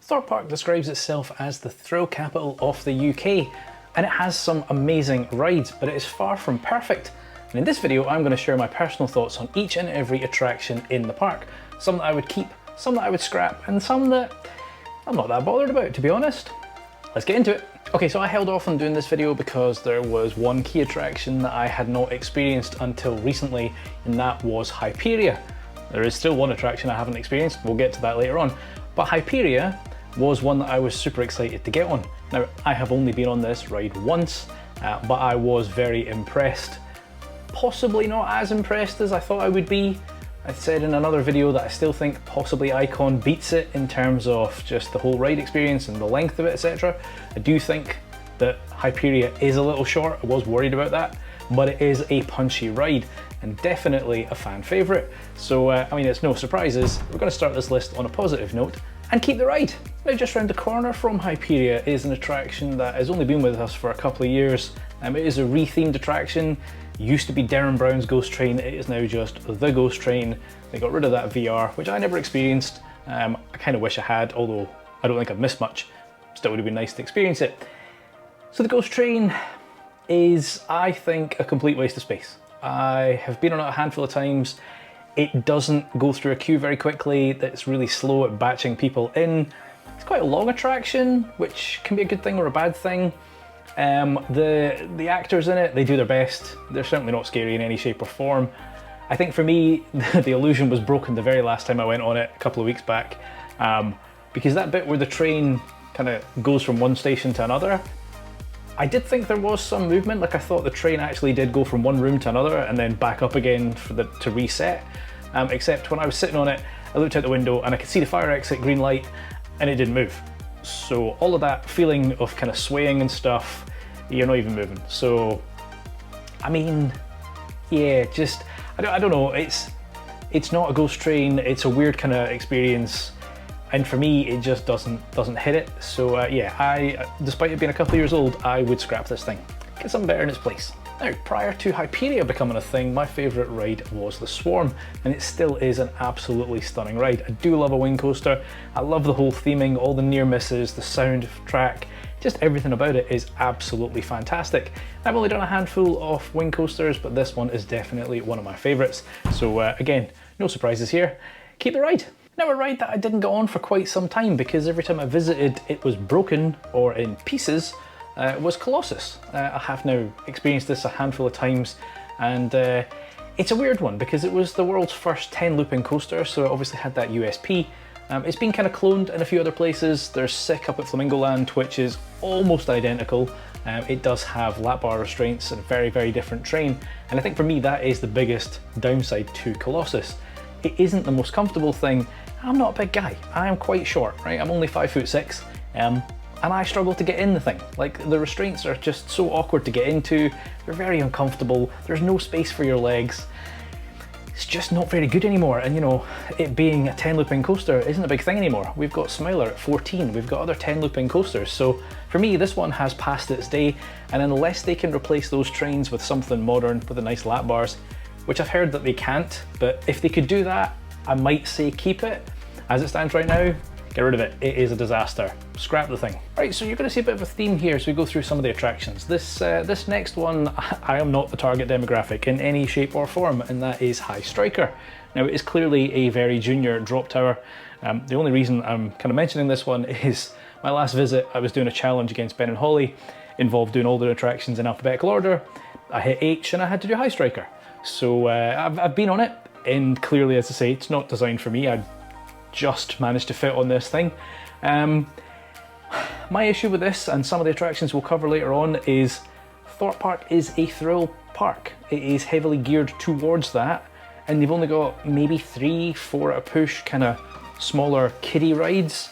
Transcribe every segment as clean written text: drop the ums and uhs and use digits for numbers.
Thorpe Park describes itself as the thrill capital of the UK, and it has some amazing rides, but it is far from perfect. And in this video, I'm going to share my personal thoughts on each and every attraction in the park. Some that I would keep, some that I would scrap, and some that I'm not that bothered about, to be honest. Let's get into it. Okay, so I held off on doing this video because there was one key attraction that I had not experienced until recently, and that was Hyperia. There is still one attraction I haven't experienced, we'll get to that later on, but Hyperia was one that I was super excited to get on. Now, I have only been on this ride once, but I was very impressed. Possibly not as impressed as I thought I would be. I said in another video that I still think possibly Icon beats it in terms of just the whole ride experience and the length of it, etc. I do think that Hyperia is a little short, I was worried about that, but it is a punchy ride and definitely a fan favourite. So, I mean, it's no surprises. We're going to start this list on a positive note and keep the ride. Now, just round the corner from Hyperia is an attraction that has only been with us for a couple of years. It is a rethemed attraction. It used to be Derren Brown's Ghost Train, it is now just the Ghost Train. They got rid of that VR, which I never experienced. I kind of wish I had, although I don't think I've missed much. Still would have been nice to experience it. So the Ghost Train is, I think, a complete waste of space. I have been on it a handful of times. It doesn't go through a queue very quickly, it's really slow at batching people in. It's quite a long attraction, which can be a good thing or a bad thing. The actors in it, they do their best. They're certainly not scary in any shape or form. I think for me, the illusion was broken the very last time I went on it a couple of weeks back, because that bit where the train kind of goes from one station to another, I did think there was some movement, like I thought the train actually did go from one room to another and then back up again to reset, except when I was sitting on it, I looked out the window and I could see the fire exit green light and it didn't move. So all of that feeling of kind of swaying and stuff, you're not even moving. So, I mean, yeah, just, I don't know, it's not a Ghost Train, it's a weird kind of experience. And for me, it just doesn't hit it. So yeah, despite it being a couple of years old, I would scrap this thing. Get something better in its place. Now, prior to Hyperia becoming a thing, my favourite ride was the Swarm, and it still is an absolutely stunning ride. I do love a wing coaster. I love the whole theming, all the near misses, the sound track, just everything about it is absolutely fantastic. I've only done a handful of wing coasters, but this one is definitely one of my favourites. So again, no surprises here. Keep the ride. Now, a ride that I didn't go on for quite some time because every time I visited it was broken or in pieces was Colossus. I have now experienced this a handful of times, and it's a weird one because it was the world's first 10 looping coaster, so it obviously had that USP. It's been kind of cloned in a few other places. There's Sick up at Flamingo Land, which is almost identical. It does have lap bar restraints and a very, very different train, and I think for me that is the biggest downside to Colossus. It isn't the most comfortable thing. I'm not a big guy, I am quite short, right? I'm only 5'6", and I struggle to get in the thing. Like, the restraints are just so awkward to get into, they're very uncomfortable, there's no space for your legs. It's just not very good anymore, and you know, it being a 10 looping coaster isn't a big thing anymore. We've got Smiler at 14, we've got other 10 looping coasters, so for me this one has passed its day, and unless they can replace those trains with something modern with the nice lap bars, which I've heard that they can't, but if they could do that, I might say keep it. As it stands right now, get rid of it. It is a disaster. Scrap the thing. Right, so you're going to see a bit of a theme here as we go through some of the attractions. This next one, I am not the target demographic in any shape or form, and that is High Striker. Now, it is clearly a very junior drop tower. The only reason I'm kind of mentioning this one is my last visit, I was doing a challenge against Ben and Holly, involved doing all the attractions in alphabetical order. I hit H and I had to do High Striker. So I've been on it, and clearly, as I say, it's not designed for me. I just managed to fit on this thing. My issue with this, and some of the attractions we'll cover later on, is Thorpe Park is a thrill park. It is heavily geared towards that, and they've only got maybe 3, 4 at a push, kind of smaller kiddie rides.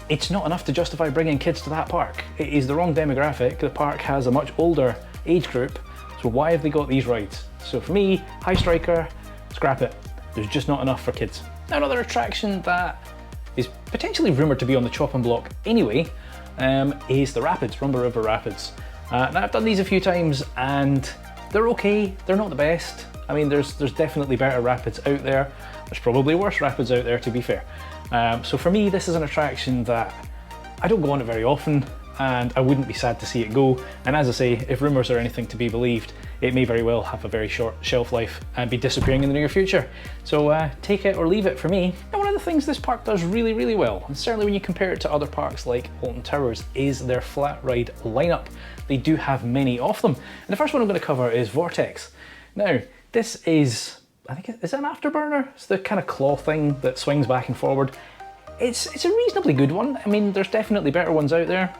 It's not enough to justify bringing kids to that park. It is the wrong demographic. The park has a much older age group, so why have they got these rides? So for me, High Striker, scrap it. There's just not enough for kids. Now, another attraction that is potentially rumoured to be on the chopping block anyway is the Rapids, Rumble River Rapids. Now, I've done these a few times and they're okay, they're not the best. I mean, there's definitely better rapids out there. There's probably worse rapids out there, to be fair. So for me, this is an attraction that I don't go on it very often, and I wouldn't be sad to see it go. And as I say, if rumours are anything to be believed, it may very well have a very short shelf life and be disappearing in the near future. So take it or leave it for me. And one of the things this park does really, really well, and certainly when you compare it to other parks like Alton Towers, is their flat ride lineup. They do have many of them. And the first one I'm going to cover is Vortex. Now, this is, I think, is it an afterburner? It's the kind of claw thing that swings back and forward. It's a reasonably good one. I mean, there's definitely better ones out there.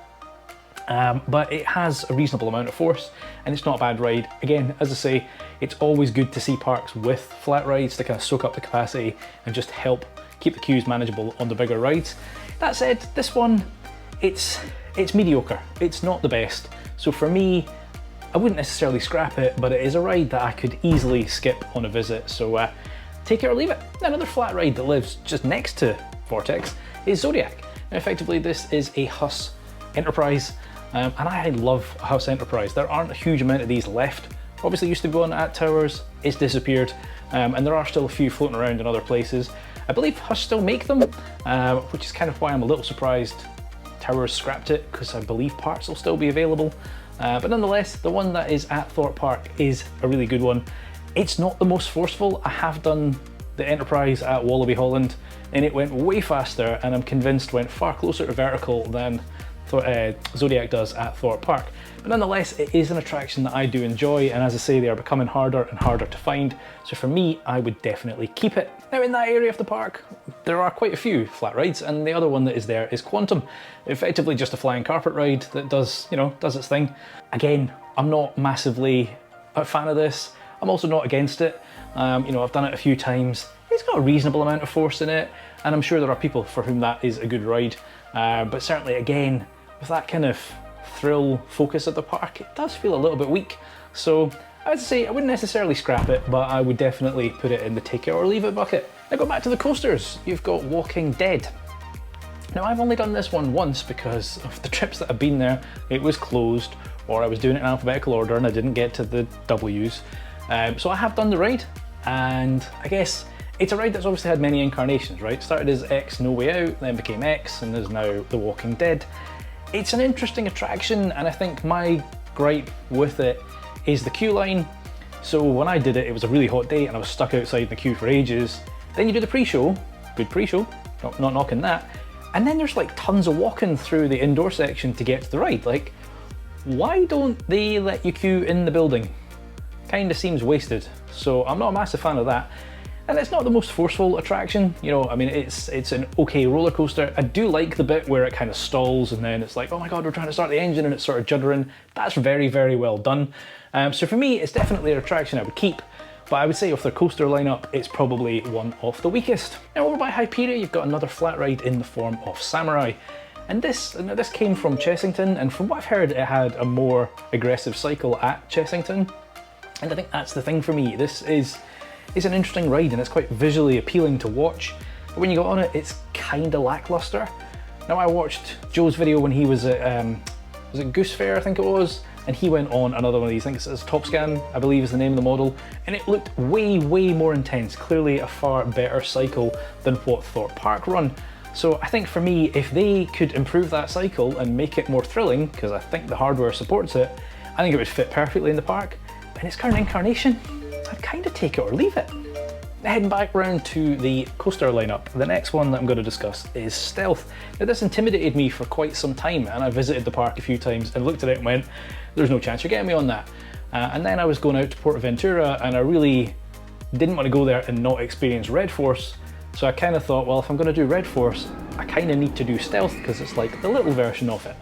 But it has a reasonable amount of force and it's not a bad ride. Again, as I say, it's always good to see parks with flat rides to kind of soak up the capacity and just help keep the queues manageable on the bigger rides. That said, this one, it's mediocre. It's not the best. So for me, I wouldn't necessarily scrap it, but it is a ride that I could easily skip on a visit. So take it or leave it. Another flat ride that lives just next to Vortex is Zodiac. Now effectively this is a Huss Enterprise. And I love Huss Enterprise. There aren't a huge amount of these left. Obviously used to be one at Towers, it's disappeared, and there are still a few floating around in other places. I believe Huss still make them, which is kind of why I'm a little surprised Towers scrapped it, because I believe parts will still be available. But nonetheless, the one that is at Thorpe Park is a really good one. It's not the most forceful. I have done the Enterprise at Wallaby Holland, and it went way faster, and I'm convinced went far closer to vertical than Zodiac does at Thorpe Park. But nonetheless, it is an attraction that I do enjoy, and as I say, they are becoming harder and harder to find. So for me, I would definitely keep it. Now in that area of the park, there are quite a few flat rides, and the other one that is there is Quantum. Effectively just a flying carpet ride that does, does its thing. Again, I'm not massively a fan of this. I'm also not against it. I've done it a few times. It's got a reasonable amount of force in it, and I'm sure there are people for whom that is a good ride. But certainly again, with that kind of thrill focus at the park, it does feel a little bit weak. So I would say I wouldn't necessarily scrap it, but I would definitely put it in the take it or leave it bucket. Now go back to the coasters. You've got Walking Dead. Now I've only done this one once because of the trips that I've been there. It was closed, or I was doing it in alphabetical order and I didn't get to the W's. So I have done the ride, and I guess it's a ride that's obviously had many incarnations, right? Started as X No Way Out, then became X, and is now The Walking Dead. It's an interesting attraction, and I think my gripe with it is the queue line. So when I did it, it was a really hot day and I was stuck outside the queue for ages. Then you do the pre-show, good pre-show, not knocking that. And then there's like tons of walking through the indoor section to get to the ride. Like, why don't they let you queue in the building? Kinda seems wasted. So I'm not a massive fan of that. And it's not the most forceful attraction, I mean, it's an okay roller coaster. I do like the bit where it kind of stalls and then it's like, oh my god, we're trying to start the engine, and it's sort of juddering. That's very, very well done. So for me, it's definitely an attraction I would keep, but I would say of their coaster lineup, it's probably one of the weakest. Now over by Hyperia, you've got another flat ride in the form of Samurai. And this came from Chessington, and from what I've heard, it had a more aggressive cycle at Chessington. And I think that's the thing for me. This is an interesting ride and it's quite visually appealing to watch. But when you go on it, it's kind of lackluster. Now I watched Joe's video when he was at, was it Goose Fair I think it was? And he went on another one of these things. It's Top Scan, I believe is the name of the model. And it looked way, way more intense. Clearly a far better cycle than what Thorpe Park run. So I think for me, if they could improve that cycle and make it more thrilling, because I think the hardware supports it, I think it would fit perfectly in the park. But in its current incarnation, I'd kind of take it or leave it. Heading back round to the coaster lineup, the next one that I'm going to discuss is Stealth. Now this intimidated me for quite some time, and I visited the park a few times and looked at it and went, there's no chance you're getting me on that. And then I was going out to Portaventura and I really didn't want to go there and not experience Red Force. So I kind of thought, well, if I'm going to do Red Force, I kind of need to do Stealth because it's like the little version of it.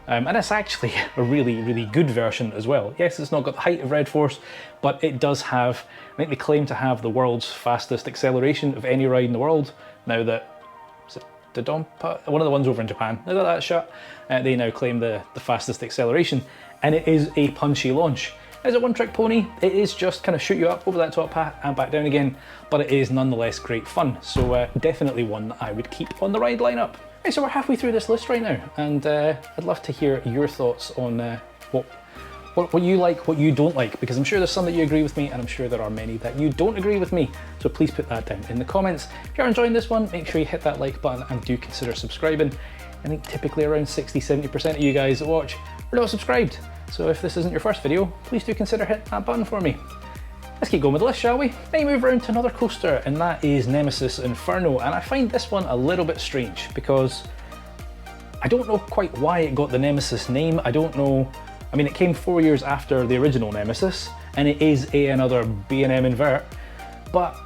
And it's actually a really, really good version as well. Yes, it's not got the height of Red Force, but it does have, I think they claim to have the world's fastest acceleration of any ride in the world. Now that, is it the Dompa? One of the ones over in Japan, now that that's shut, they now claim the fastest acceleration, and it is a punchy launch. Is it one trick pony? It is just kind of shoot you up over that top path and back down again, but it is nonetheless great fun. So definitely one that I would keep on the ride lineup. Right, so we're halfway through this list right now, and I'd love to hear your thoughts on what you like, what you don't like, because I'm sure there's some that you agree with me and I'm sure there are many that you don't agree with me. So please put that down in the comments. If you're enjoying this one, make sure you hit that like button and do consider subscribing. I think typically around 60-70% of you guys that watch are not subscribed. So if this isn't your first video, please do consider hitting that button for me. Let's keep going with the list, shall we? Then move around to another coaster, and that is Nemesis Inferno. And I find this one a little bit strange because I don't know quite why it got the Nemesis name. I don't know. I mean, it came 4 years after the original Nemesis, and it is another B&M invert, but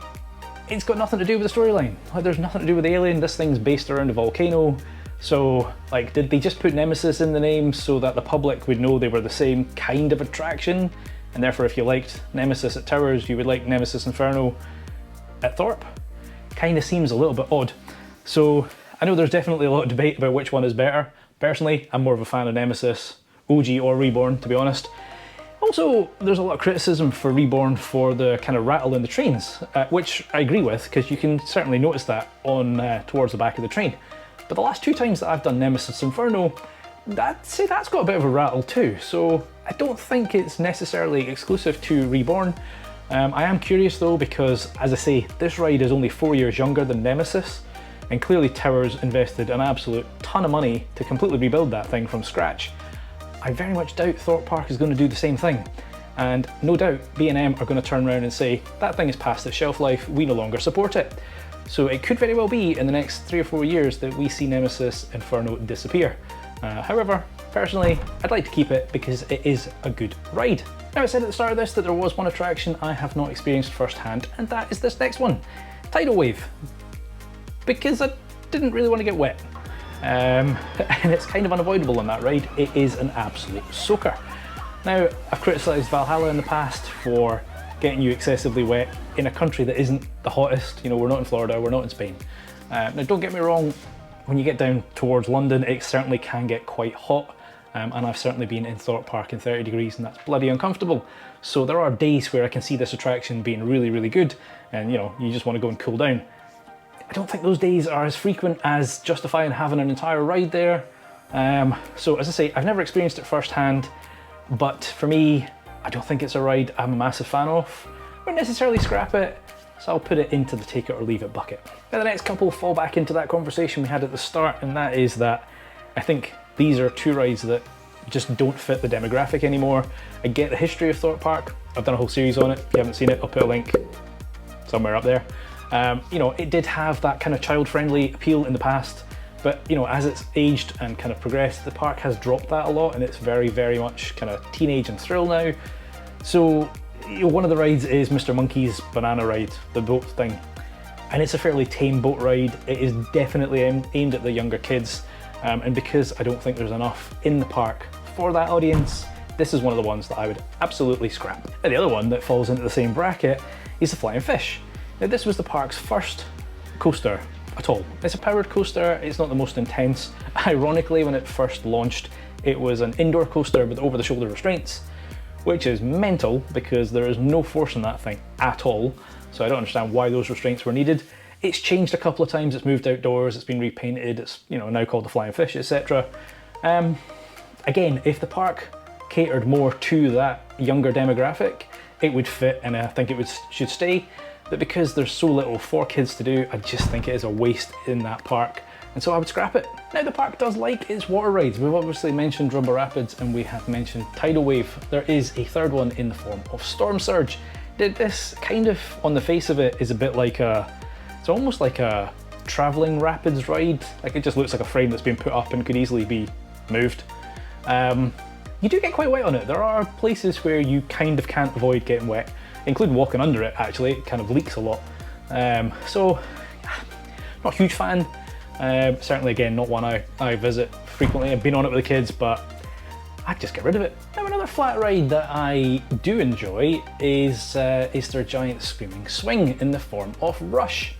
it's got nothing to do with the storyline. Like, there's nothing to do with the alien. This thing's based around a volcano. So, like, did they just put Nemesis in the name so that the public would know they were the same kind of attraction? And therefore, if you liked Nemesis at Towers, you would like Nemesis Inferno at Thorpe? Kind of seems a little bit odd. So, I know there's definitely a lot of debate about which one is better. Personally, I'm more of a fan of Nemesis, OG or Reborn, to be honest. Also, there's a lot of criticism for Reborn for the kind of rattle in the trains, which I agree with, because you can certainly notice that on towards the back of the train. But the last 2 times that I've done Nemesis Inferno, I'd say that's got a bit of a rattle too, so I don't think it's necessarily exclusive to Reborn. I am curious though, because as I say, this ride is only 4 years younger than Nemesis, and clearly Towers invested an absolute ton of money to completely rebuild that thing from scratch. I very much doubt Thorpe Park is going to do the same thing, and no doubt B&M are going to turn around and say, that thing is past its shelf life, we no longer support it. So it could very well be in the next 3 or 4 years that we see Nemesis Inferno disappear. However, personally, I'd like to keep it because it is a good ride. Now, I said at the start of this that there was one attraction I have not experienced firsthand, and that is this next one, Tidal Wave. Because I didn't really want to get wet. And it's kind of unavoidable on that ride. It is an absolute soaker. Now, I've criticised Valhalla in the past for getting you excessively wet in a country that isn't the hottest. You know, we're not in Florida, we're not in Spain. Now, don't get me wrong, when you get down towards London, it certainly can get quite hot. And I've certainly been in Thorpe Park in 30 degrees and that's bloody uncomfortable. So there are days where I can see this attraction being really, really good and, you know, you just want to go and cool down. I don't think those days are as frequent as justifying having an entire ride there. So as I say, I've never experienced it firsthand, but for me, I don't think it's a ride I'm a massive fan of. I wouldn't necessarily scrap it, so I'll put it into the take it or leave it bucket. Now the next couple fall back into that conversation we had at the start, and that is that I think these are 2 rides that just don't fit the demographic anymore. I get the history of Thorpe Park. I've done a whole series on it. If you haven't seen it, I'll put a link somewhere up there. You know, it did have that kind of child-friendly appeal in the past, but you know, as it's aged and kind of progressed, the park has dropped that a lot, and it's very, very much kind of teenage and thrill now. So, you know, one of the rides is Mr. Monkey's banana ride, the boat thing, and it's a fairly tame boat ride. It is definitely aimed at the younger kids, and because I don't think there's enough in the park for that audience, this is one of the ones that I would absolutely scrap. And the other one that falls into the same bracket is the Flying Fish. Now, this was the park's first coaster at all. It's a powered coaster, it's not the most intense. Ironically, when it first launched, it was an indoor coaster with over-the-shoulder restraints, which is mental because there is no force in that thing at all. So I don't understand why those restraints were needed. It's changed a couple of times, it's moved outdoors, it's been repainted, it's, you know, now called the Flying Fish, etc. Again, if the park catered more to that younger demographic, it would fit and I think it should stay. But because there's so little for kids to do, I just think it is a waste in that park. And so I would scrap it. Now the park does like its water rides. We've obviously mentioned Rumble Rapids and we have mentioned Tidal Wave. There is a third one in the form of Storm Surge. This kind of, on the face of it, is a bit like it's almost like a traveling rapids ride. Like, it just looks like a frame that's been put up and could easily be moved. You do get quite wet on it. There are places where you kind of can't avoid getting wet, including walking under it actually. It kind of leaks a lot. So, not a huge fan. Certainly, again, not one I visit frequently. I've been on it with the kids, but I'd just get rid of it. Now, another flat ride that I do enjoy is their giant screaming swing in the form of Rush.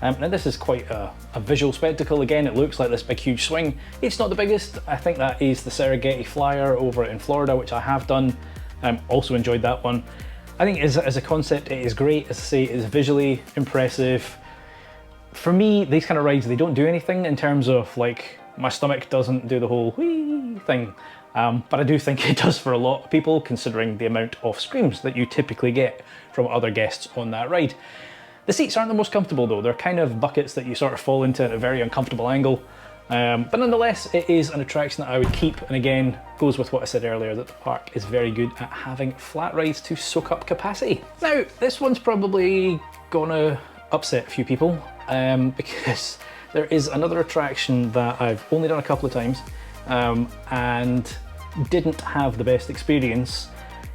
Now this is quite a visual spectacle. Again, it looks like this big huge swing. It's not the biggest. I think that is the Serengeti Flyer over in Florida, which I have done. Also enjoyed that one. I think as a concept, it is great. As I say, it's visually impressive. For me, these kind of rides, they don't do anything in terms of, like, my stomach doesn't do the whole whee thing. but I do think it does for a lot of people, considering the amount of screams that you typically get from other guests on that ride. The seats aren't the most comfortable though. They're kind of buckets that you sort of fall into at a very uncomfortable angle. But nonetheless, it is an attraction that I would keep, and again, goes with what I said earlier, that the park is very good at having flat rides to soak up capacity. Now, this one's probably gonna upset a few people, because there is another attraction that I've only done a couple of times, and didn't have the best experience,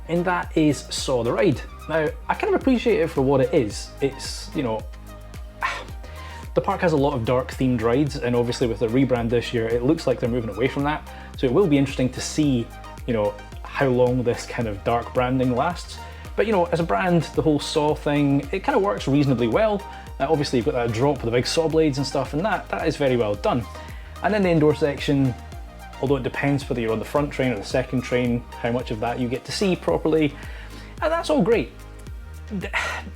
and that is Saw the Ride. Now, I kind of appreciate it for what it is. It's, you know, the park has a lot of dark themed rides, and obviously with the rebrand this year, it looks like they're moving away from that. So it will be interesting to see, you know, how long this kind of dark branding lasts. But you know, as a brand, the whole Saw thing, it kind of works reasonably well. Obviously you've got that drop with the big saw blades and stuff, and that is very well done. And then the indoor section, although it depends whether you're on the front train or the second train, how much of that you get to see properly, and that's all great.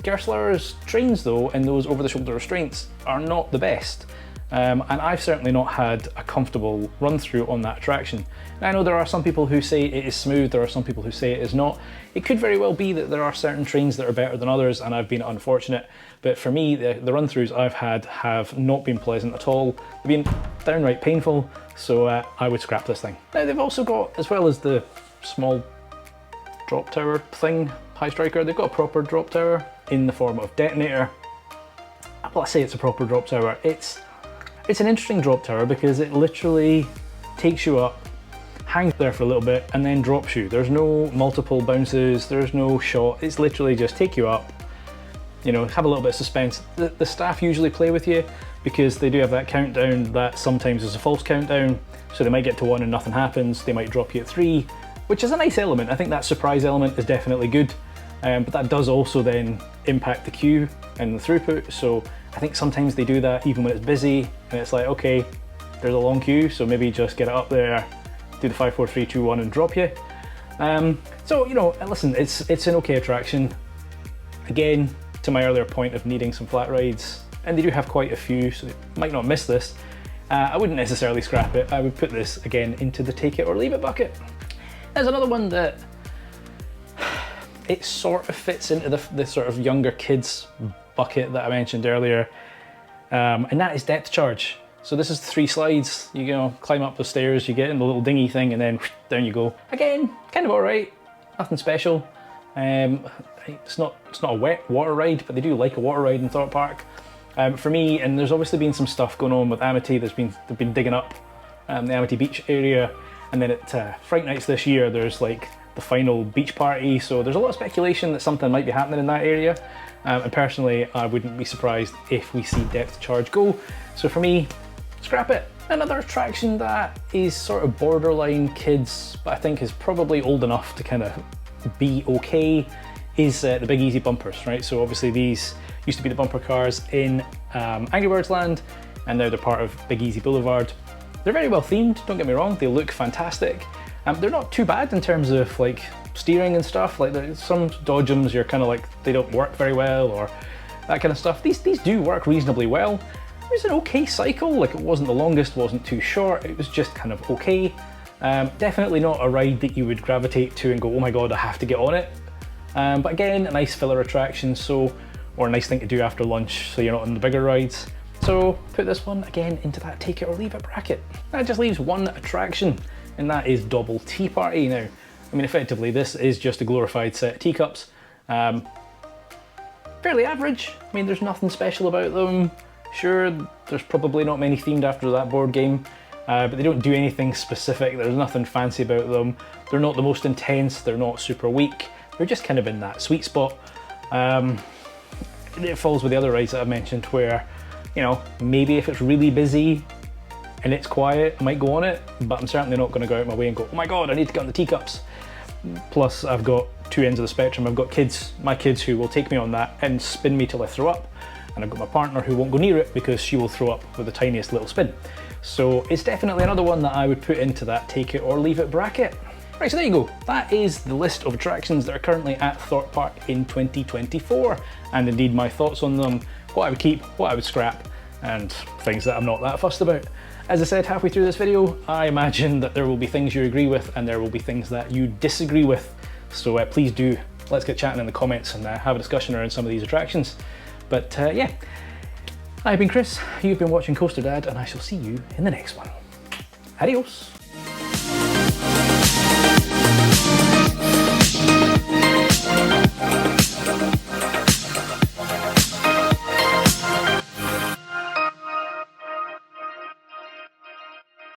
Gerstlauer's trains though, and those over-the-shoulder restraints, are not the best. And I've certainly not had a comfortable run through on that attraction. Now, I know there are some people who say it is smooth, there are some people who say it is not. It could very well be that there are certain trains that are better than others, and I've been unfortunate. But for me, the run-throughs I've had have not been pleasant at all. They've been downright painful, so I would scrap this thing. Now, they've also got, as well as the small drop tower thing, High Striker, they've got a proper drop tower in the form of detonator. Well, I say it's a proper drop tower. It's an interesting drop tower because it literally takes you up, hangs there for a little bit, and then drops you. There's no multiple bounces, there's no shot. It's literally just take you up, you know, have a little bit of suspense. The staff usually play with you because they do have that countdown that sometimes is a false countdown. So they might get to 1 and nothing happens. They might drop you at 3, which is a nice element. I think that surprise element is definitely good. But that does also then impact the queue and the throughput. So I think sometimes they do that even when it's busy and it's like, okay, there's a long queue, so maybe just get it up there, do the 5, 4, 3, 2, 1 and drop you. So, you know, listen, it's an okay attraction. Again, to my earlier point of needing some flat rides, and they do have quite a few, so they might not miss this. I wouldn't necessarily scrap it. I would put this again into the take it or leave it bucket. There's another one that it sort of fits into the sort of younger kids bucket that I mentioned earlier, and that is depth charge. So this is 3 slides. You know, climb up the stairs, you get in the little dinghy thing, and then down you go. Again, kind of all right, nothing special. It's not a wet water ride, but they do like a water ride in Thorpe Park. For me, and there's obviously been some stuff going on with Amity. They've been digging up the Amity Beach area, and then at Fright Nights this year, there's like the final beach party. So there's a lot of speculation that something might be happening in that area. And personally, I wouldn't be surprised if we see depth charge go. So for me, scrap it. Another attraction that is sort of borderline kids, but I think is probably old enough to kind of be okay, is the Big Easy bumpers, right? So obviously these used to be the bumper cars in Angry Birds Land, and now they're part of Big Easy Boulevard. They're very well themed, don't get me wrong, they look fantastic. They're not too bad in terms of like steering and stuff. Like there's some dodgems, you're kind of like, they don't work very well or that kind of stuff. These do work reasonably well. It was an okay cycle, like it wasn't the longest, wasn't too short, it was just kind of okay. Definitely not a ride that you would gravitate to and go, oh my god, I have to get on it. But again, a nice filler attraction, so, or a nice thing to do after lunch so you're not on the bigger rides. So put this one again into that take it or leave it bracket. That just leaves one attraction, and that is Double Tea Party. Now, I mean, effectively this is just a glorified set of teacups. Fairly average. I mean, there's nothing special about them. Sure, there's probably not many themed after that board game, but they don't do anything specific. There's nothing fancy about them. They're not the most intense, they're not super weak. They're just kind of in that sweet spot. It falls with the other rides that I've mentioned where, you know, maybe if it's really busy and it's quiet, I might go on it, but I'm certainly not going to go out of my way and go, oh my god, I need to get on the teacups. Plus, I've got two ends of the spectrum. I've got kids, my kids, who will take me on that and spin me till I throw up. And I've got my partner who won't go near it because she will throw up with the tiniest little spin. So it's definitely another one that I would put into that take it or leave it bracket. Right, so there you go. That is the list of attractions that are currently at Thorpe Park in 2024, and indeed my thoughts on them, what I would keep, what I would scrap, and things that I'm not that fussed about. As I said halfway through this video, I imagine that there will be things you agree with and there will be things that you disagree with. So please do, let's get chatting in the comments and have a discussion around some of these attractions. But yeah, I've been Chris, you've been watching Coaster Dad, and I shall see you in the next one. Adios.